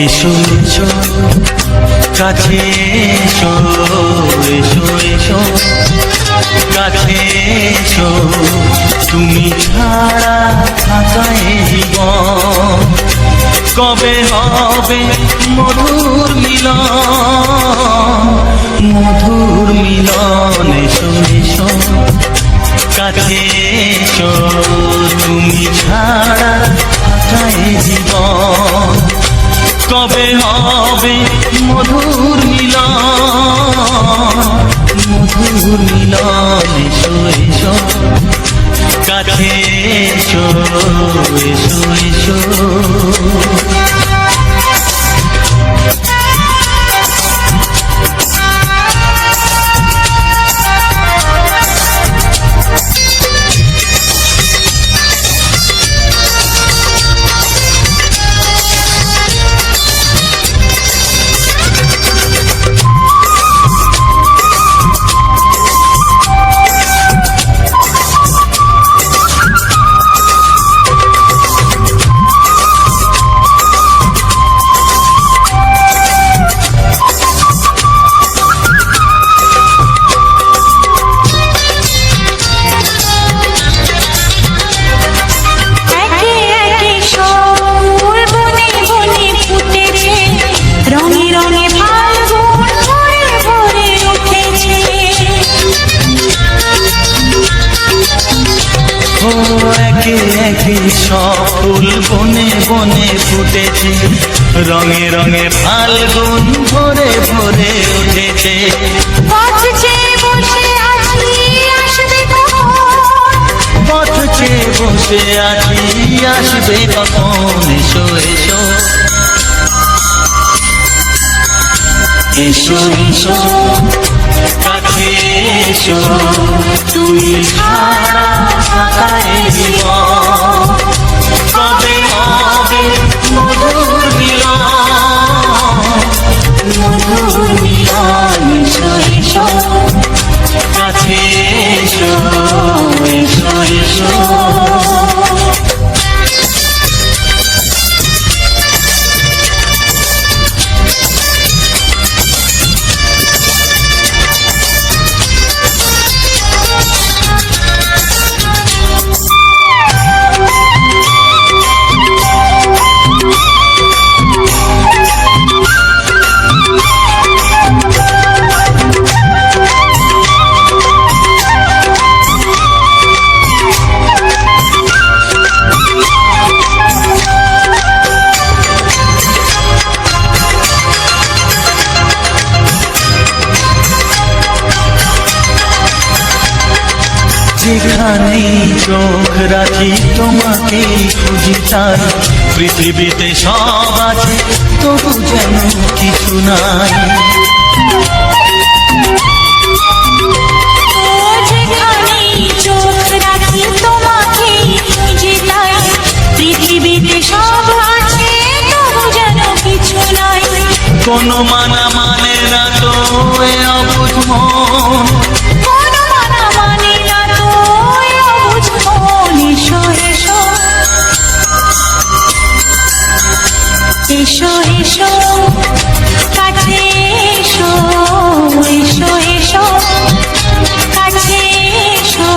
এসো এসো কাছে এসো, এসো এসো কাছে এসো, তুমি ছাড়া থাকায় জীবন কবে হবে মধুর মিলন, মধুর মিলন। এসো এসো কাছে এসো, তুমি ছাড়া থাকায় জীবন কবে হবে মধুর মিলন, মধুর মিলন। এসো এসো কাছে এসো, এসো এসো। একে একে সব ফুল বনে বনে ফুটেছে, রঙে রঙে ফাল্গুন ভরে ভরে উঠেছে। পথ চেয়ে বসে আছি আসবে কখন, এসো এসো এসো এসো কাছে এসো, তুমি ছাড়া থাকায় জীবন কবে হবে মধুর মিলন, মধুর মিলন। এসো এসো কাছে এসো, এসো এসো। যেখানেই চোখ রাখি তোমাকে খুঁজি তাই, পৃথিবীতে সব আছে তবু যেন কিছু নাই। যেখানেই চোখ রাখি তোমাকে খুঁজি তাই, পৃথিবীতে সব আছে তবু যেন কিছু নাই। কোনো মানা মানে না তো এ অবুঝ মন, এসো এসো কাছে এসো, এসো এসো কাছে এসো,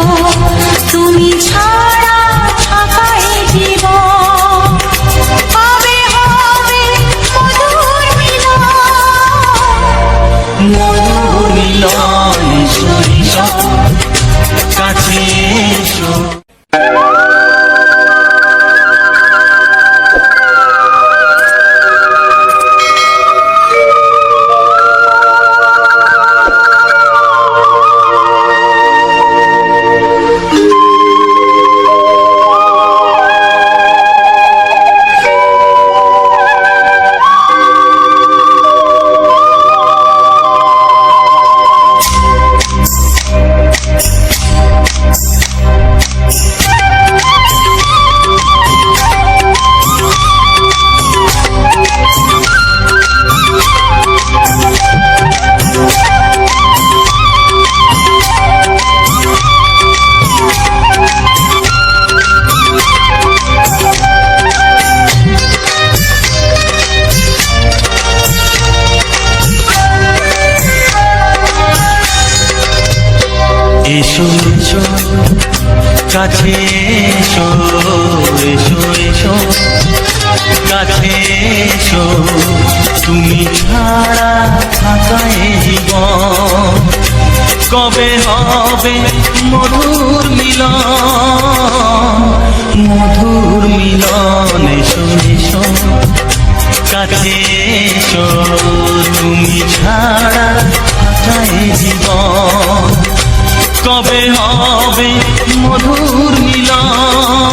তুমি ছাড়া থাকায় জীবন কবে হবে মধুর মিলন, মধুর মিলন। এসো এসো কাছে এসো। এসো তুমি ছাড়া থাকায় জীবন কবে হবে মধুর মিলন মধুর মিলন এসো এসো কাছে এসো তুমি ছাড়া থাকায় জীবন কবে হবে মধুর মিলন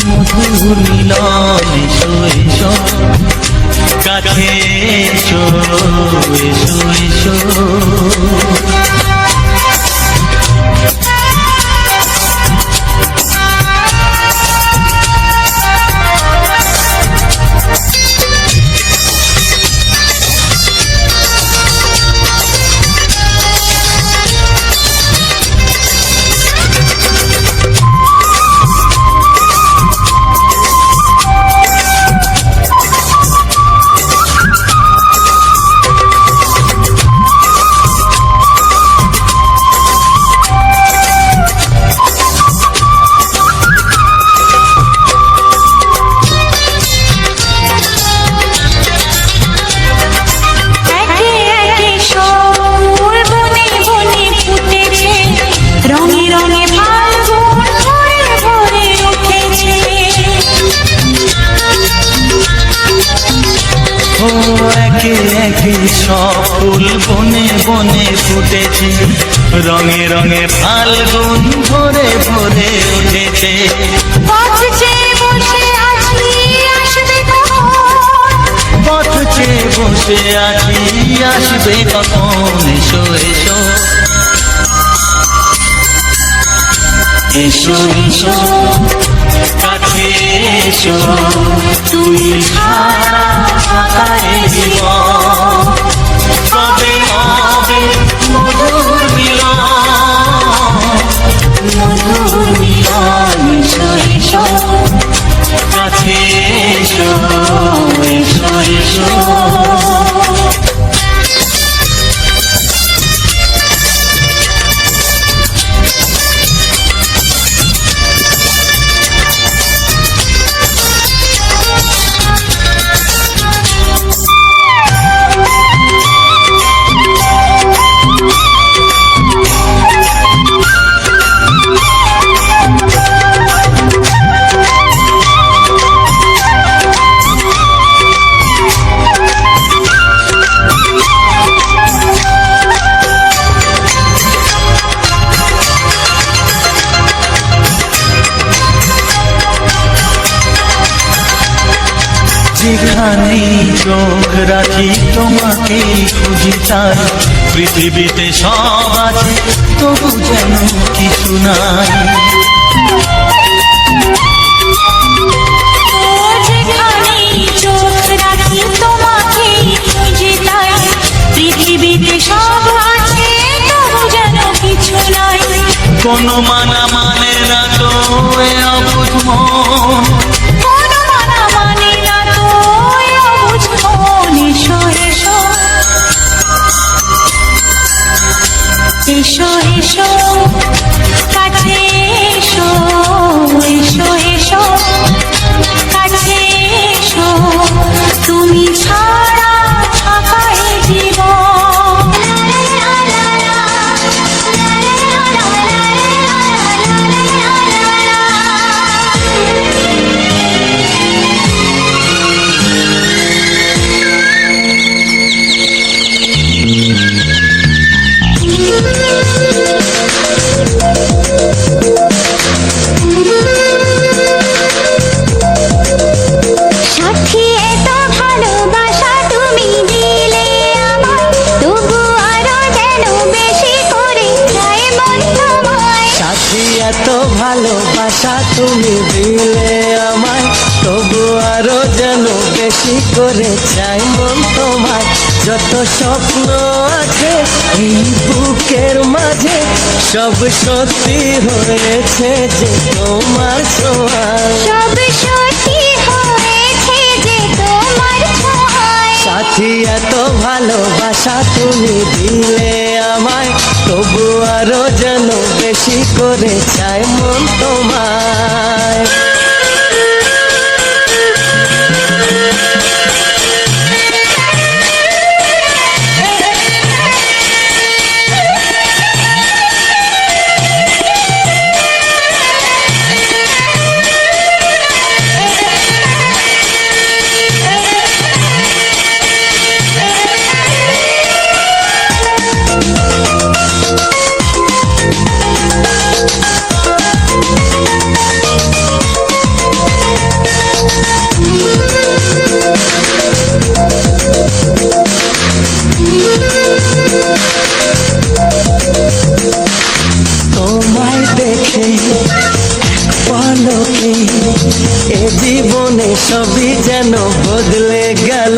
মধুর মিলন এসো এসো কাছে এসো এসো এসো একে একে সব ফুল বনে বনে ফুটেছে রঙে রঙে ফাল্গুন ভরে ভরে উঠেছে পথ চেয়ে বসে আছি আসবে কখন এসো এসো এসো এসো কাছে এসো তুমি ছাড়া থাকায় জীবন কবে হবে মধুর মিলন মধুর মিলন এসো এসো কাছে এসো এসো এসো যেখানে চোখ রাখি তোমাকে খুঁজি তাই পৃথিবীতে সব আছে তবু যেন কিছু নাই যেখানে চোখ রাখি তোমাকে খুঁজি তাই পৃথিবীতে সব আছে তবু যেন কিছু নাই কোনো মানা মানে না তো এ অবুঝ মন এসো এসো কাছে এসো এসো এসো কাছে এসো তুমি ছাড়া থাকায় জীবন এত ভালোবাসা তুমি দিলে আমায় তবু আরো যেন বেশি করে চাই মন তোমায় যত স্বপ্ন আছে এই বুকের মাঝে সব সত্যি হয়েছে যে তোমার ছোঁয়ায় সব সত্যি হয়েছে যে তোমার ছোঁয়ায় সাথী এত ভালোবাসা তুমি দিলে আমায় তবু আরো যেন বেশি করে চাই মন তোমায় যেন বদলে গেল।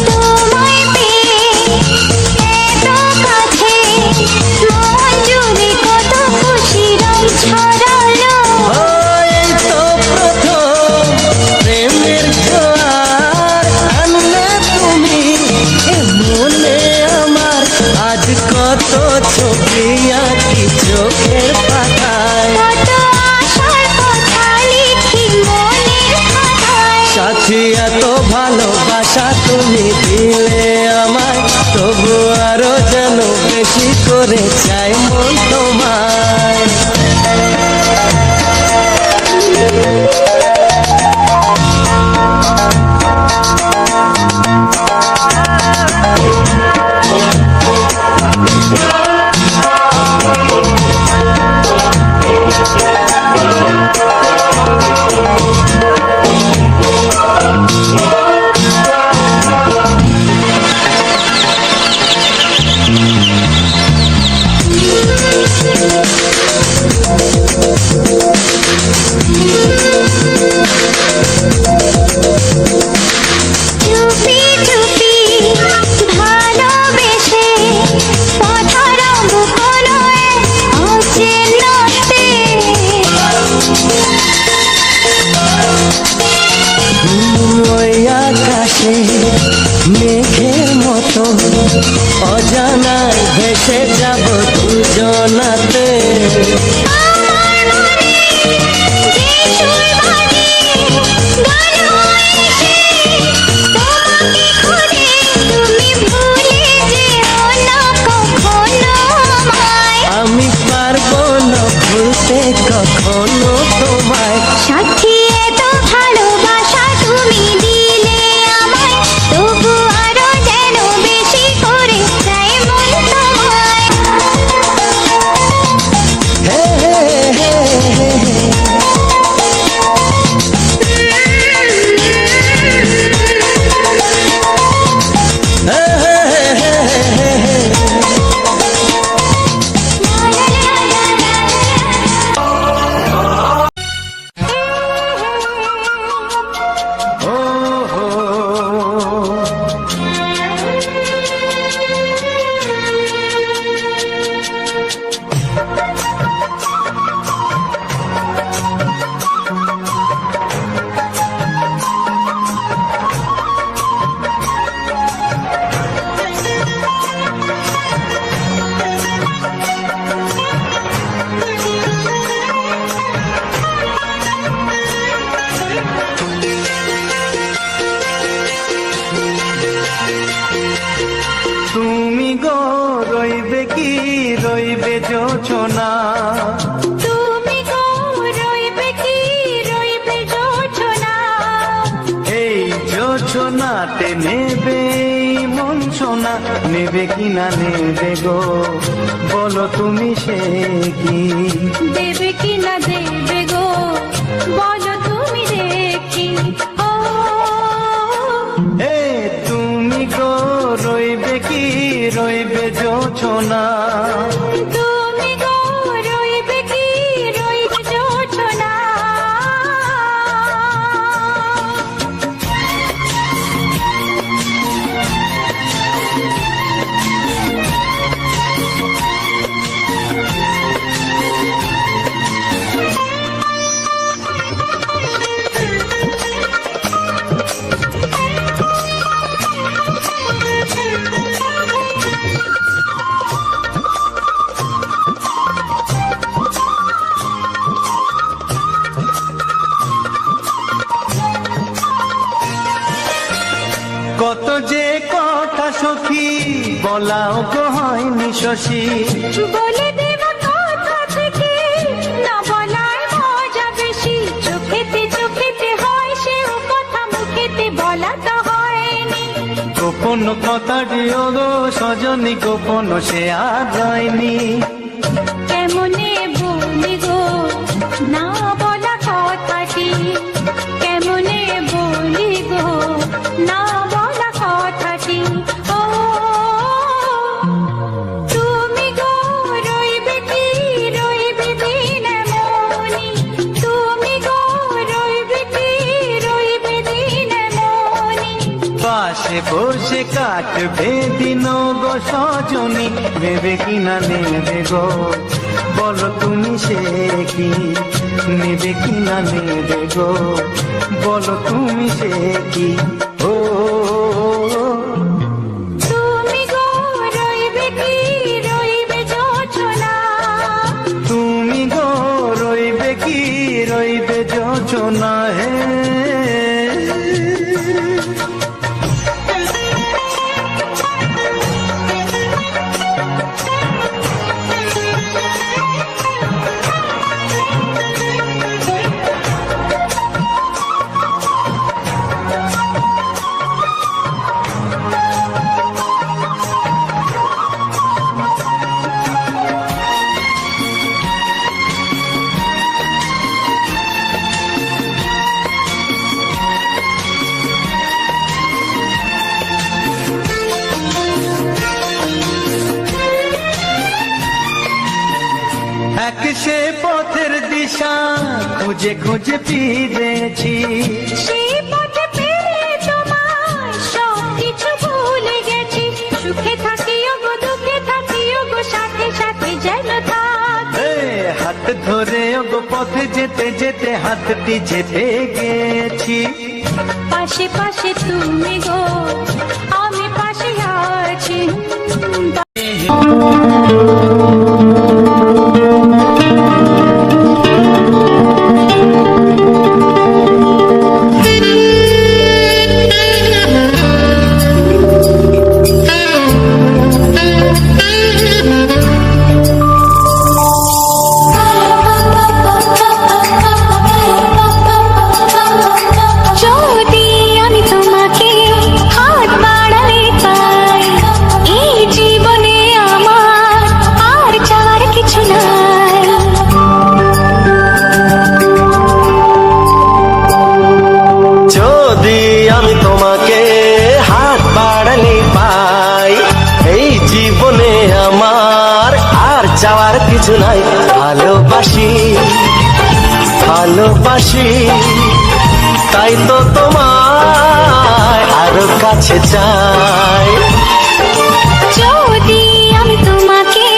তোমায় পেয়ে এত কাছে মন জুড়ে কত খুশি রং ছড়ালো। ও, এই তো প্রথম প্রেমের জোয়ার আনলে তুমি এ মনে আমার। আজ কত ছবি আঁকি চোখের পাতায়, কত আশার কথা লিখি মনের খাতায়। সাথী এত ভালোবাসা তুমি দিলে আমায়, তবু আরো যেন বেশি করে চাই মন তোমায়। চুপি চুপি ভালোবেসে পথরঙ্গ কোনো এক অচেনাতে। ওই আকাশে মেঘের মতো অজানায় ভেসে যাব দুজনাতে। আমার মনে যে সুর বাজে গান হয়ে সে তোমাকে খুঁজে। তুমি ভুলে যেও না কখনো আমায়। আমি পারবো না ভুলতে কখনো তোমায়। সাথী এত ভালোবাসা তুমি দিলে আমায়, তবু আরো যেন বেশি করে চাই মন তোমায়। হে হে হে হে হে। হে হে হে হে হে। ও হো। তুমি গো রইবে কি রইবে যোছনা, তুমি গো রইবে কি রইবে যোছনা। এই যোছনাতে নেবে এই মন সোনা, নেবে কি না নেবে গো বলো তুমি সে কি। দেবে কি না দেবে গো বলো তুমি দেখি। ও এ তুমি গো রইবে কি রইবে যোছনা, তুমি গো রইবে কি রইবে যোছনা। কত যে কথা সখী বলাও গো হয়নি শশী। বলে দেব কথা থেকে না বলার মজা বেশি। চোখেতে চোখেতে হয় সেও কথা মুখেতে বলা তো হয়নি। গোপন কথাটি ও গো সজনী গোপন সে আর যায়নি। কেমনে বলি গো না বলা কথাটি। কেমনে বলি গো না বলা কথাটি। ও তুমি গো রইবে কি রইবে দিন এমন। বসে কাটবে দিন গো সজনী, নেবে কিনা নেবে গো বলো তুমি সে কি, নেবে কিনা নেবে গো বলো তুমি সে কি। ও তুমি গো রইবে কি রইবে যোচনা, তুমি গো রইবে কি রইবে যোচনা হে। এক সে পথের দিশা খুঁজে খুঁজে ফিরেছি, সেই পথে পেয়ে তোমায় সব কিছু ভুলে গেছি। সুখে থাকিও গো দুঃখে থাকিও গো সাথে সাথে যেন থাক। এ, হাত ধরে ওগো পথে যেতে যেতে হাতটি চেপে গেছি। পাশে পাশে তুমি গো আমি পাশে আছি। যদি আমি তোমাকে হাত বাড়ালে পাই, এই জীবনে আমার আর চাওয়ার কিছু নাই। যদি আমি তোমাকে হাত বাড়ালে পাই, এই জীবনে আমার আর চাওয়ার কিছু নাই। ভালোবাসি ভালোবাসি তাই তো তোমায় আরো কাছে চাই। যদি আমি তোমাকে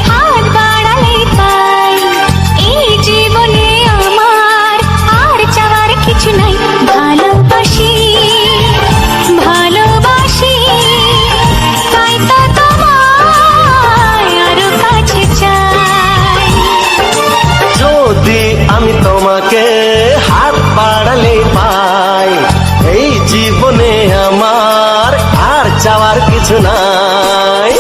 হাত বাড়ালে পাই, এই জীবনে আমার আর চাওয়ার কিছু নাই। ভালোবাসি ভালোবাসি তাই তো তোমায় আরো কাছে চাই। যদি আমি তোমাকে হাত বাড়ালে পাই, এই জীবনে আমার আর চাওয়ার কিছু নাই।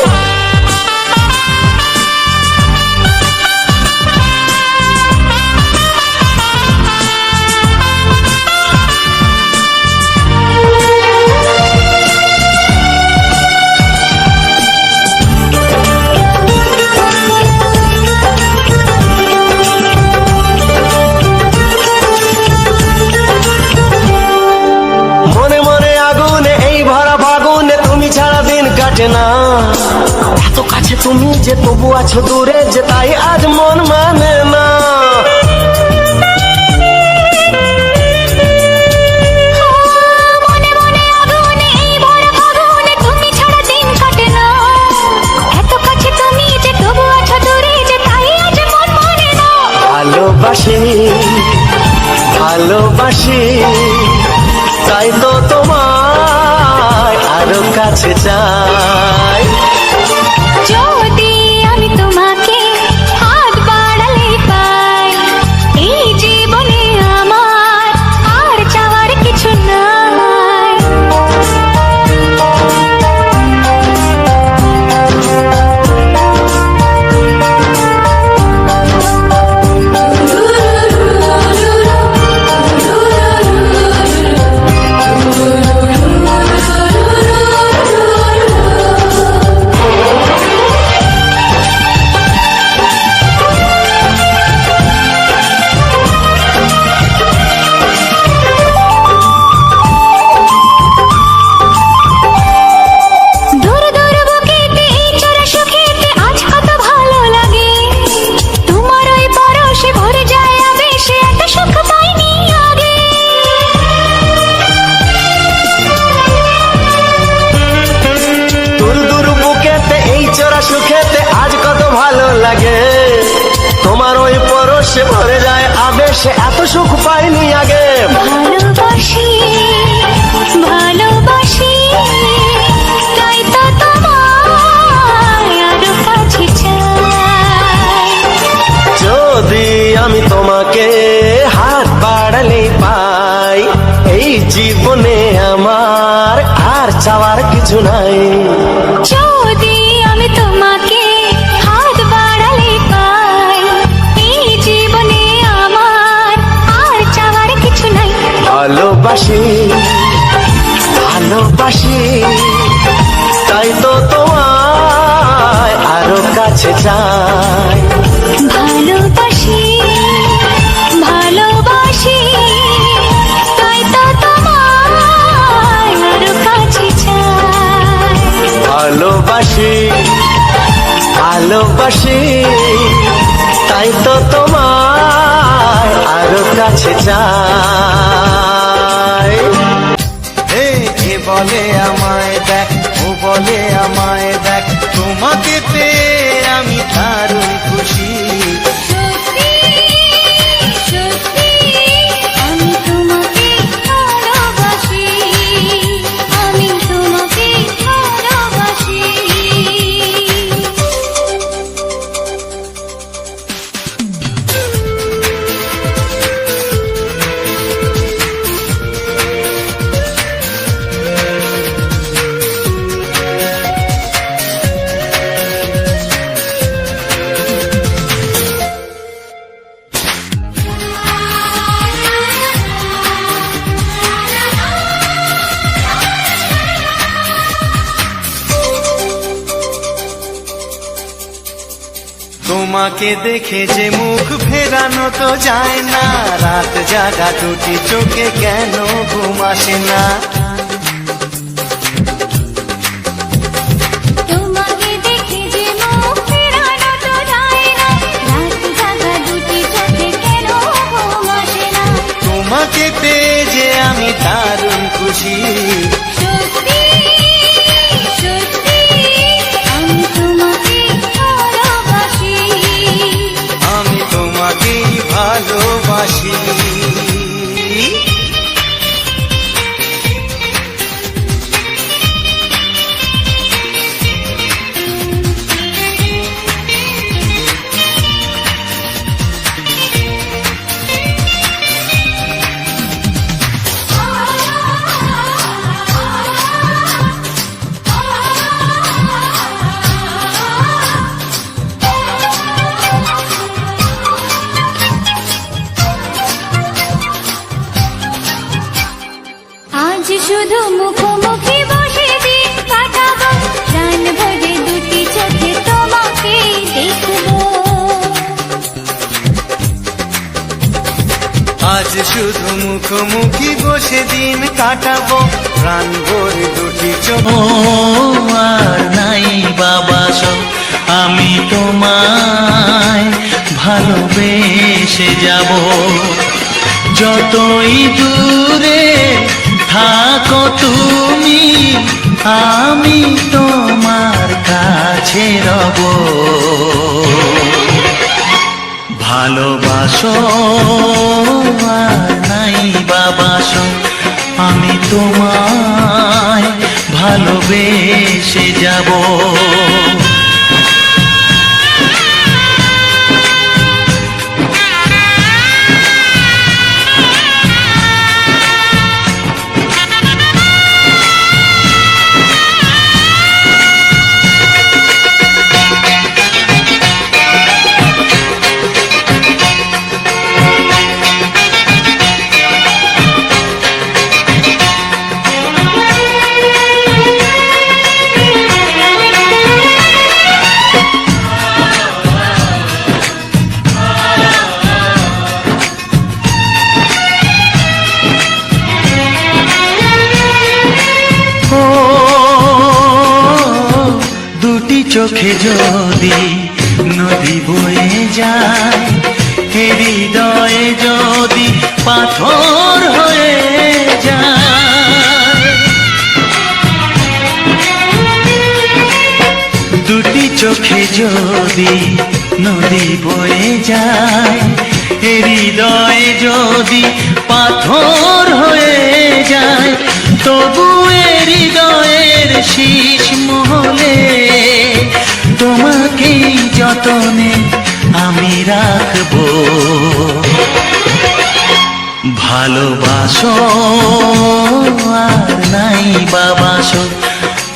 মনে মনে আগুনে এই ভরা ফাগুনে তুমি ছাড়া দিন কাটে না। এত কাছে তুমি যে তবু আছো দূরে যে, তাই আজ মন মানে না। মনে মনে আগুনে এই ভরা ফাগুনে তুমি ছাড়া দিন কাটে না। এত কাছে তুমি যে তবু আছো দূরে যে, তাই আজ মন মানে না। ভালোবাসি ভালোবাসি তাই তো তোমায় আরো কাছে চাই। যদি আমি তোমাকে হাত বাড়ালে পাই, এই জীবনে আমার আর চাওয়ার কিছু নাই। লাগে, তোমার ওই পরশে ভরে যায় আবেশে, এত সুখ পাইনি আগে। ভালোবাসি ভালোবাসি তাই তো তোমায় আরো কাছে চাই। যদি আমি তোমাকে হাত বাড়ালে পাই, এই জীবনে আমার আর চাওয়ার কিছু নাই। যদি আমি তোমাকে হাত বাড়ালে পাই, এই জীবনে আমার আর চাওয়ার কিছু নাই। ভালোবাসি ভালোবাসি তাই তো তোমায় আরো কাছে চাই। ভালোবাসি ভালোবাসি তাই তো তোমায় আরো কাছে চাই। ভালোবাসি ভালোবাসি তাই তো তোমায় আরো কাছে চাই। এ বলে আমায় দেখ, ও বলে আমায় দেখ, তোমাকে পেয়ে আমি দারুণ খুশি। সত্যি সত্যি আমি তোমাকে ভালোবাসি, আমি তোমাকে ভালোবাসি। তোমাকে দেখে যে মুখ ফেরানো তো যায় না, রাত জাগা দুটি চোখে কেন ঘুম আসে না। তোমাকে দেখে যে মুখ ফেরানো তো যায় না, রাত জাগা দুটি চোখে কেন ঘুম আসে না। তোমাকে পেয়ে যে আমি দারুণ খুশি। সত্যি সত্যি আমি তোমাকে ভালোবাসি, আমি তোমাকেই ভালোবাসি। আজ শুধু মুখোমুখি বসে দিন কাটাবো, প্রাণ ভরে দুটি চোখে তোমাকে দেখবো। আজ শুধু মুখোমুখি বসে দিন কাটাবো, প্রাণ ভরে দুটি চোখ। ও আর নাই বাবা সব, আমি তোমায় ভালোবেসে যাব। যতই দূরে থাকো তুমি, আমি তোমার কাছে রব। ভালোবাসো আর নাই বাবাসো, আমি তোমায় ভালোবেসে যাব। চোখে যদি নদী বয়ে যায়, হৃদয়ে যদি পাথর হয়ে যায়, দুটি চোখে যদি নদী বয়ে যায় এ হৃদয় যদি পাথর হয়ে যায় তবু এ হৃদয়ের শীষ মহলে তোমাকেই যতনে আমি রাখবো। ভালোবাসো আর নাই বাবাসো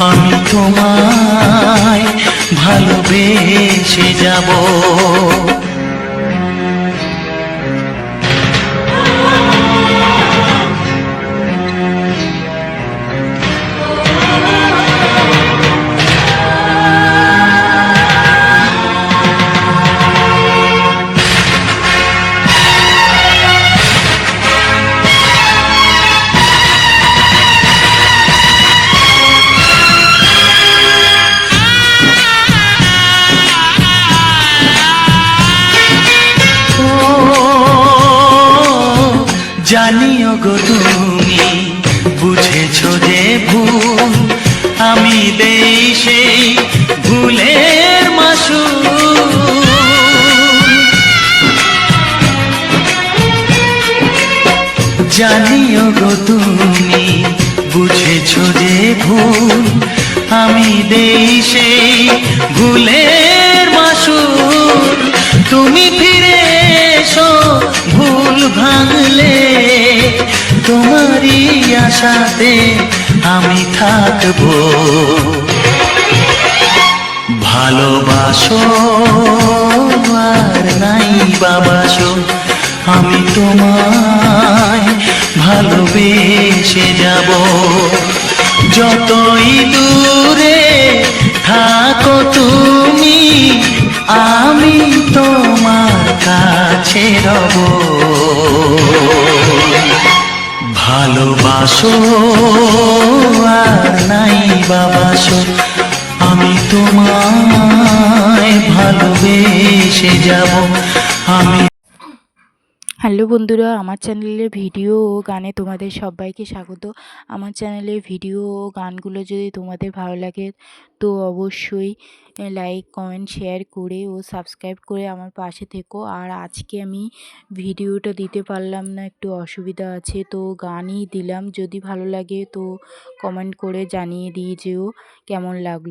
আমি তোমায় ভালোবেসে যাব। জানিও গো তুমি বুঝেছো যে ভুল আমি দেই সেই ভুলের মাসুল। জানিও গো তুমি বুঝেছো যে ভুল আমি দেই সেই ভুলের মাসুল। তুমি ফিরে এসো ভুল ভাঙলে তোমারই আশাতে আমি থাকবো। ভালোবাসো আর নাই বাবাসো আমি তোমায় ভালোবেসে যাব। যতই দূরে থাকো তুমি আমি তোমার কাছে রব। ভালোবাসো আর নাই বাবাসো আমি তোমায় ভালোবেসে যাব। আমি হ্যালো বন্ধুরা, আমার চ্যানেলে ভিডিও ও গানে তোমাদের সবাইকে স্বাগত। আমার চ্যানেলে ভিডিও ও গানগুলো যদি তোমাদের ভালো লাগে তো অবশ্যই লাইক কমেন্ট শেয়ার করে ও সাবস্ক্রাইব করে আমার পাশে থেকো। আর আজকে আমি ভিডিওটা দিতে পারলাম না, একটু অসুবিধা আছে, তো গানই দিলাম। যদি ভালো লাগে তো কমেন্ট করে জানিয়ে দিয়ে যেও কেমন লাগলো।